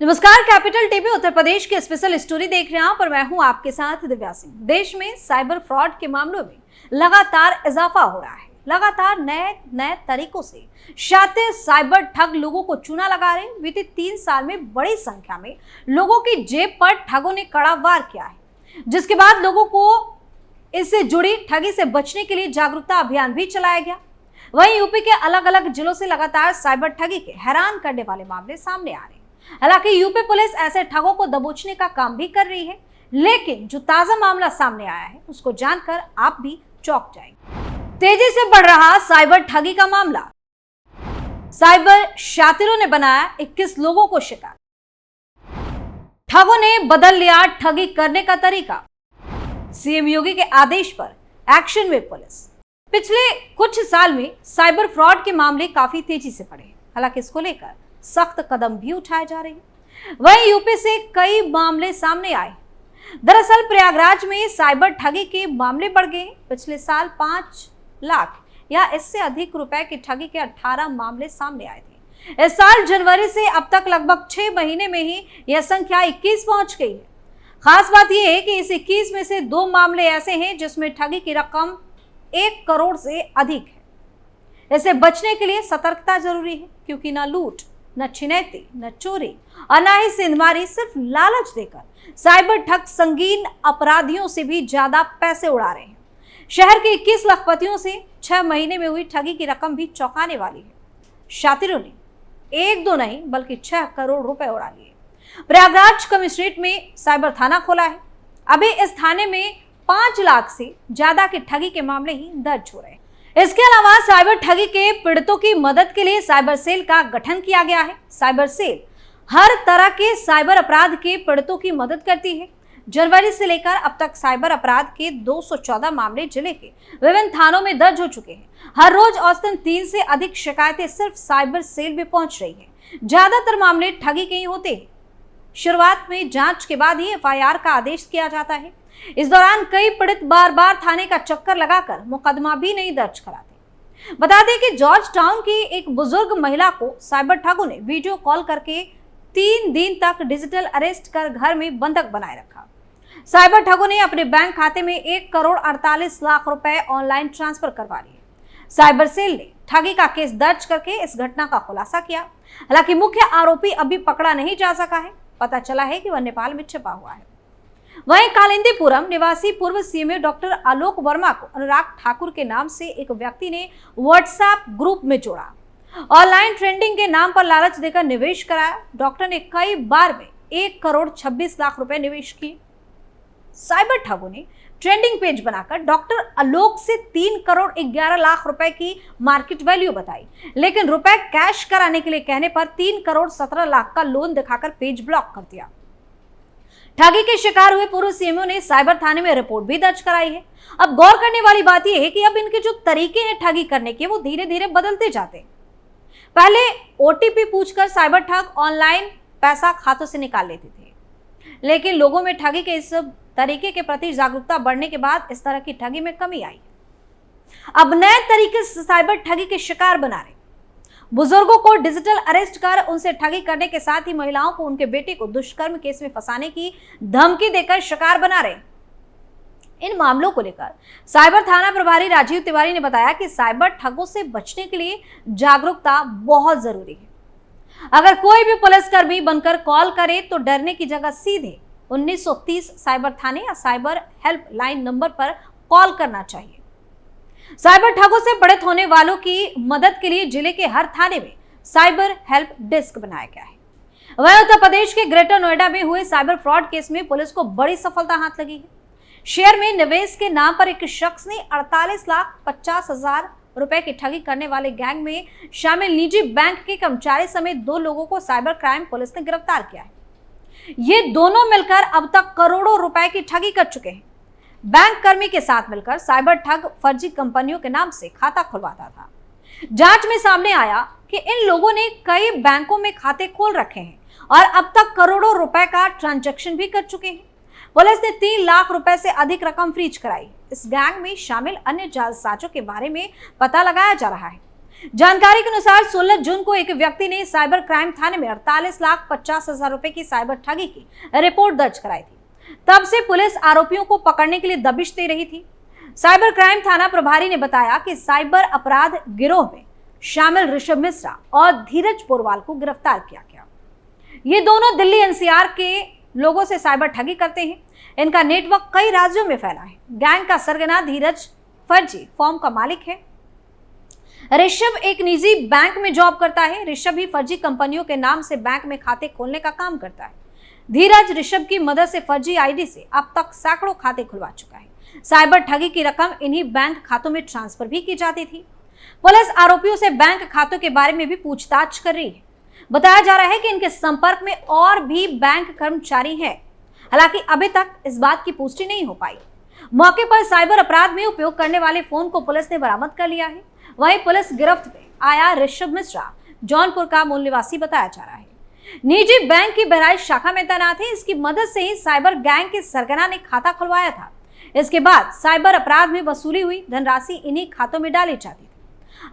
नमस्कार, capital TV Uttar Pradesh की special story देख रहे हैं पर मैं हूं आपके साथ दिव्या सिंह। देश में साइबर फ्रॉड के मामलों में लगातार इजाफा हो रहा है। लगातार नए तरीकों से शातिर साइबर ठग लोगों को चूना लगा रहे हैं। बीते 3 साल में बड़ी संख्या में लोगों की जेब पर ठगों ने कड़ा वार किया है, जिसके बाद लोगों को इससे जुड़ी ठगी से बचने के लिए जागरूकता अभियान भी चलाया गया। वहीं यूपी के अलग अलग जिलों से लगातार साइबर ठगी के हैरान करने वाले मामले सामने आ रहे हैं। हालांकि यूपी पुलिस ऐसे ठगों को दबोचने का काम भी कर रही है, लेकिन जो ताजा मामला सामने आया है उसको जानकर आप भी चौंक जाएंगे। तेजी से बढ़ रहा साइबर ठगी का मामला। साइबर शातिरों ने बनाया 21 लोगों को शिकार। ठगों ने बदल लिया ठगी करने का तरीका। सीएम योगी के आदेश पर एक्शन में पुलिस। पिछले कुछ साल में साइबर फ्रॉड के मामले काफी तेजी से बढ़े, हालांकि इसको लेकर सख्त कदम भी उठाए जा रहे हैं। वहीं यूपी से कई मामले सामने आए। दरअसल प्रयागराज में साइबर ठगी के मामले बढ़ गए। पिछले साल 5 लाख या इससे अधिक रुपए की ठगी के 18 मामले सामने आए थे। इस साल जनवरी से अब तक लगभग 6 महीने में ही यह संख्या 21 पहुंच गई है। खास बात यह है कि इस 21 में से 2 मामले ऐसे हैं जिसमें ठगी की रकम 1 करोड़ से अधिक है। इससे बचने के लिए सतर्कता जरूरी है, क्योंकि न लूट, न छिनैती, न चोरी और न ही सेंधमारी, सिर्फ लालच देकर साइबर ठग संगीन अपराधियों से भी ज्यादा पैसे उड़ा रहे हैं। शहर के 21 लखपतियों से 6 महीने में हुई ठगी की रकम भी चौंकाने वाली है। शातिरों ने 1-2 नहीं बल्कि 6 करोड़ रुपए उड़ा लिए। प्रयागराज कमिश्नरेट में साइबर थाना खोला है। अभी इस थाने में 5 लाख से ज्यादा के ठगी के मामले ही दर्ज हो रहे हैं। इसके अलावा साइबर ठगी के पीड़ितों की मदद के लिए साइबर सेल का गठन किया गया है। साइबर सेल हर तरह के साइबर अपराध के पीड़ितों की मदद करती है। जनवरी से लेकर अब तक साइबर अपराध के 214 मामले जिले के विभिन्न थानों में दर्ज हो चुके हैं। हर रोज औसतन 3 से अधिक शिकायतें सिर्फ साइबर सेल में पहुंच रही है। ज्यादातर मामले ठगी के ही होते हैं। शुरुआत में जांच के बाद ही एफआईआर का आदेश किया जाता है। इस दौरान कई पीड़ित बार बार थाने का चक्कर लगाकर मुकदमा भी नहीं दर्ज कराते। बता दें कि जॉर्ज टाउन की एक बुजुर्ग महिला को साइबर ठगों ने वीडियो कॉल करके 3 दिन तक डिजिटल अरेस्ट कर घर में बंधक बनाए रखा। साइबर ठगों ने अपने बैंक खाते में 1 करोड़ 48 लाख रुपए ऑनलाइन ट्रांसफर करवा लिए। साइबर सेल ने ठगी का केस दर्ज करके इस घटना का खुलासा किया। हालांकि मुख्य आरोपी अभी पकड़ा नहीं जा सका है। पता चला है कि वह नेपाल में छिपा हुआ है। वहीं कालिंदीपुरम निवासी पूर्व सीएम डॉक्टर आलोक वर्मा को अनुराग ठाकुर के नाम से एक व्यक्ति ने व्हाट्सएप ग्रुप में जोड़ा। ऑनलाइन ट्रेडिंग के नाम पर लालच देकर निवेश कराया। डॉक्टर ने कई बार में 1 करोड़ 26 लाख रुपए निवेश किए। साइबर ठगों ने ट्रेंडिंग पेज बनाकर डॉक्टर आलोक से 3 करोड़ 11 लाख रुपए की मार्केट वैल्यू बताई, लेकिन रुपए कैश कराने के लिए कहने पर 3 करोड़ 17 लाख का लोन दिखाकर पेज ब्लॉक कर दिया। ठगी के शिकार हुए पूर्व सीएमओ ने साइबर थाने में रिपोर्ट भी दर्ज कराई है। अब गौर करने वाली बात यह है कि अब इनके जो तरीके हैं ठगी करने के, वो धीरे धीरे बदलते जाते हैं। पहले ओटीपी पूछकर साइबर ठग ऑनलाइन पैसा खातों से निकाल लेते थे, लेकिन लोगों में ठगी के इस तरीके के प्रति जागरूकता बढ़ने के बाद इस तरह की ठगी में कमी आई। अब नए तरीके से साइबर ठगी के शिकार बना रहे। बुजुर्गों को डिजिटल अरेस्ट कर उनसे ठगी करने के साथ ही महिलाओं को उनके बेटे को दुष्कर्म केस में फंसाने की धमकी देकर शिकार बना रहे। इन मामलों को लेकर साइबर थाना प्रभारी राजीव तिवारी ने बताया कि साइबर ठगों से बचने के लिए जागरूकता बहुत जरूरी है। अगर कोई भी पुलिसकर्मी बनकर कॉल करे तो डरने की जगह सीधे 1930 साइबर थाने या साइबर हेल्पलाइन नंबर पर कॉल करना चाहिए। साइबर ठगों से पीड़ित होने वालों की मदद के लिए जिले के हर थाने में साइबर हेल्प डेस्क बनाया गया है। वहीं उत्तर प्रदेश के ग्रेटर नोएडा में हुए साइबर फ्रॉड केस में पुलिस को बड़ी सफलता हाथ लगी है। शेयर में निवेश के नाम पर एक शख्स ने 48,50,000 रुपए की ठगी करने वाले गैंग में शामिल निजी बैंक के कर्मचारी समेत 2 लोगों को साइबर क्राइम पुलिस ने गिरफ्तार किया है। ये दोनों मिलकर अब तक करोड़ों रुपए की ठगी कर चुके हैं। बैंक कर्मी के साथ मिलकर साइबर ठग फर्जी कंपनियों के नाम से खाता खुलवाता था। जांच में सामने आया कि इन लोगों ने कई बैंकों में खाते खोल रखे हैं और अब तक करोड़ों रुपए का ट्रांजैक्शन भी कर चुके हैं। पुलिस ने 3 लाख रुपए से अधिक रकम फ्रीज कराई। इस गैंग में शामिल अन्य जालसाजों के बारे में पता लगाया जा रहा है। जानकारी के अनुसार 16 जून को एक व्यक्ति ने साइबर क्राइम थाने में 48,50,000 रुपए की साइबर ठगी की रिपोर्ट दर्ज कराई थी। तब से पुलिस आरोपियों को पकड़ने के लिए दबिश दे रही थी। साइबर क्राइम थाना प्रभारी ने बताया कि साइबर अपराध गिरोह में शामिल ऋषभ मिश्रा और धीरज पोरवाल को गिरफ्तार किया गया। ये दोनों दिल्ली एनसीआर के लोगों से साइबर ठगी करते हैं। इनका नेटवर्क कई राज्यों में फैला है। गैंग का सरगना धीरज फर्जी फॉर्म का मालिक है। ऋषभ एक निजी बैंक में जॉब करता है। ऋषभ ही फर्जी कंपनियों के नाम से बैंक में खाते खोलने का काम करता है। धीरज ऋषभ की मदद से फर्जी आईडी से अब तक सैकड़ों खाते खुलवा चुका है। साइबर ठगी की रकम इन्हीं बैंक खातों में ट्रांसफर भी की जाती थी। पुलिस आरोपियों से बैंक खातों के बारे में भी पूछताछ कर रही है। बताया जा रहा है कि इनके संपर्क में और भी बैंक कर्मचारी हैं। हालांकि अभी तक इस बात की पुष्टि नहीं हो पाई। मौके पर साइबर अपराध में उपयोग करने वाले फोन को पुलिस ने बरामद कर लिया है। वहीं पुलिस गिरफ्त में आया ऋषभ मिश्रा जौनपुर का मूल निवासी बताया जा रहा है। निजी बैंक की बहराइच शाखा में तैनात है। इसकी मदद से ही साइबर गैंग के सरगना ने खाता खुलवाया था। इसके बाद साइबर अपराध में वसूली हुई धनराशि इन्हीं खातों में डाली जाती थी।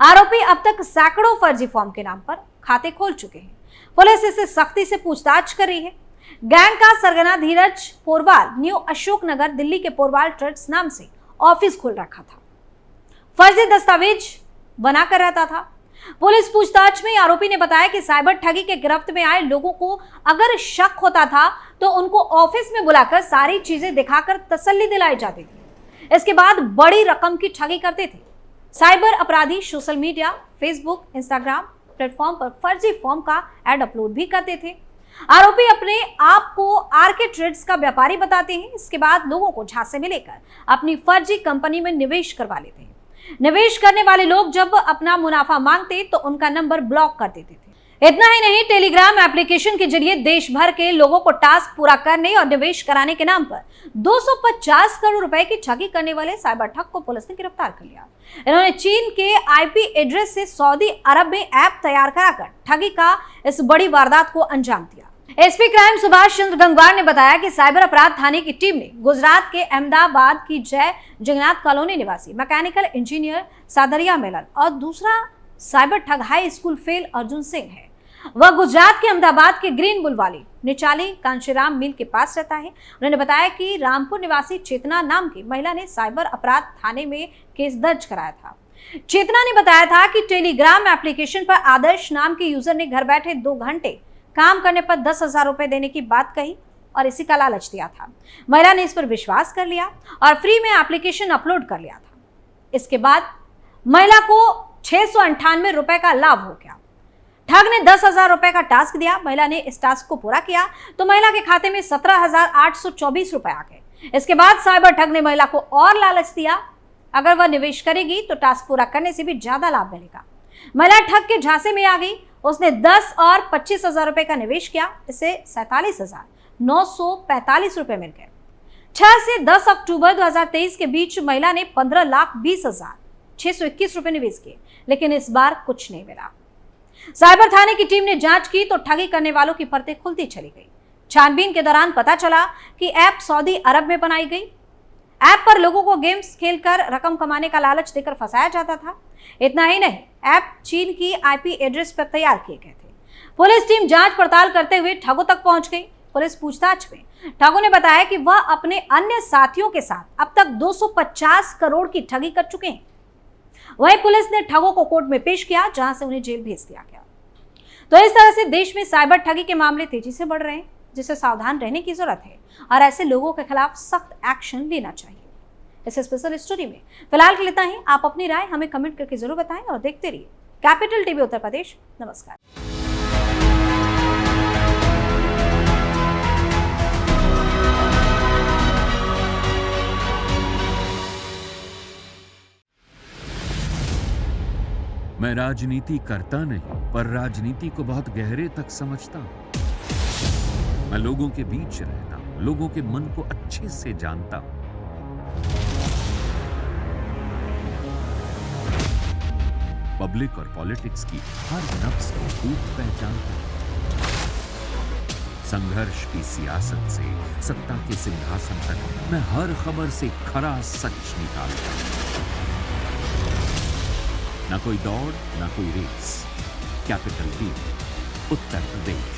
आरोपी अब तक सैकड़ों फर्जी फॉर्म के नाम पर खाते खोल चुके हैं। पुलिस इससे सख्ती से पूछताछ कर रही है। गैंग का सरगना धीरज पोरवाल न्यू अशोक नगर दिल्ली के पोरवाल ट्रेड्स नाम से ऑफिस खोल रखा था। फर्जी दस्तावेज बनाकर रहता था। पुलिस पूछताछ में आरोपी ने बताया कि साइबर ठगी के गिरफ्त में आए लोगों को अगर शक होता था तो उनको ऑफिस में बुलाकर सारी चीजें दिखाकर तसल्ली दिलाई जाती थी। इसके बाद बड़ी रकम की ठगी करते थे। साइबर अपराधी social media, Facebook, Instagram platform पर फर्जी फॉर्म का एड अपलोड भी करते थे। आरोपी अपने आप को आरके ट्रेड्स का व्यापारी बताते हैं। इसके बाद लोगों को झांसे में लेकर अपनी फर्जी कंपनी में निवेश करवा लेते हैं। निवेश करने वाले लोग जब अपना मुनाफा मांगते तो उनका नंबर ब्लॉक कर देते थे। इतना ही नहीं, टेलीग्राम एप्लीकेशन के जरिए देश भर के लोगों को टास्क पूरा करने और निवेश कराने के नाम पर 250 करोड़ रुपए की ठगी करने वाले साइबर ठग को पुलिस ने गिरफ्तार कर लिया। इन्होंने चीन के आईपी एड्रेस से सऊदी अरब में ऐप तैयार कराकर ठगी का इस बड़ी वारदात को अंजाम दिया। एसपी क्राइम सुभाष चंद्र गंगवार ने बताया कि साइबर अपराध थाने की टीम ने गुजरात के अहमदाबाद की जय जगन्नाथ कॉलोनी निवासी मैकेनिकल इंजीनियर सादरिया मेलन और दूसरा साइबर ठग high school fail Arjun Singh है। वह गुजरात के अहमदाबाद के ग्रीन बुल वाली निचाली कांशीराम मिल के पास रहता है। उन्होंने बताया कि रामपुर निवासी चेतना नाम की महिला ने साइबर अपराध थाने में केस दर्ज कराया था। चेतना ने बताया था कि टेलीग्राम एप्लीकेशन पर आदर्श नाम के यूजर ने घर बैठे 2 घंटे काम करने पर 10,000 रुपए देने की बात कही और इसी का लालच दिया था। महिला ने इस पर विश्वास कर लिया और फ्री में एप्लीकेशन अपलोड कर लिया था। इसके बाद महिला को 698 रुपए का लाभ हो गया। ठग ने 10,000 रुपए का टास्क दिया। महिला ने इस टास्क को पूरा किया तो महिला के खाते में 17,824 रुपए आ गए। इसके बाद साइबर ठग ने महिला को और लालच दिया, अगर वह निवेश करेगी तो टास्क पूरा करने से भी ज्यादा लाभ मिलेगा। महिला ठग के झांसे में आ गई। उसने 10 और 25,000 रुपए का निवेश किया। इससे 47,945 रुपए मिल गए। 6 से 10 अक्टूबर 2023 के बीच महिला ने 15,20,621 रुपए निवेश किए, लेकिन इस बार कुछ नहीं मिला। साइबर थाने की टीम ने जांच की तो ठगी करने वालों की परतें खुलती चली गई। छानबीन के दौरान पता चला कि ऐप सऊदी अरब में बनाई गई। ऐप पर लोगों को गेम्स खेलकर रकम कमाने का लालच देकर फंसाया जाता था। इतना ही नहीं, ऐप चीन की आईपी एड्रेस पर तैयार किए गए थे। पुलिस टीम जांच पड़ताल करते हुए ठगों तक पहुंच गई। पुलिस पूछताछ में ठगों ने बताया कि वह अपने अन्य साथियों के साथ अब तक 250 करोड़ की ठगी कर चुके हैं। वहीं पुलिस ने ठगों को कोर्ट में पेश किया, जहां से उन्हें जेल भेज दिया गया। तो इस तरह से देश में साइबर ठगी के मामले तेजी से बढ़ रहे हैं, जिससे सावधान रहने की जरूरत है और ऐसे लोगों के खिलाफ सख्त एक्शन लेना चाहिए। इस स्पेशल स्टोरी में फिलहाल के लिए इतना ही। आप अपनी राय हमें कमेंट करके जरूर बताएं और देखते रहिए कैपिटल टीवी उत्तर प्रदेश। नमस्कार। मैं राजनीति करता नहीं, पर राजनीति को बहुत गहरे तक समझता हूं। मैं लोगों के बीच रहता हूं, लोगों के मन को अच्छे से जानता हूं। पब्लिक और पॉलिटिक्स की हर नब्ज को खूब पहचानता हूं। संघर्ष की सियासत से सत्ता के सिंहासन तक मैं हर खबर से खरा सच निकालता हूं। ना कोई दौड़, ना कोई race. Capital B, Uttar Pradesh.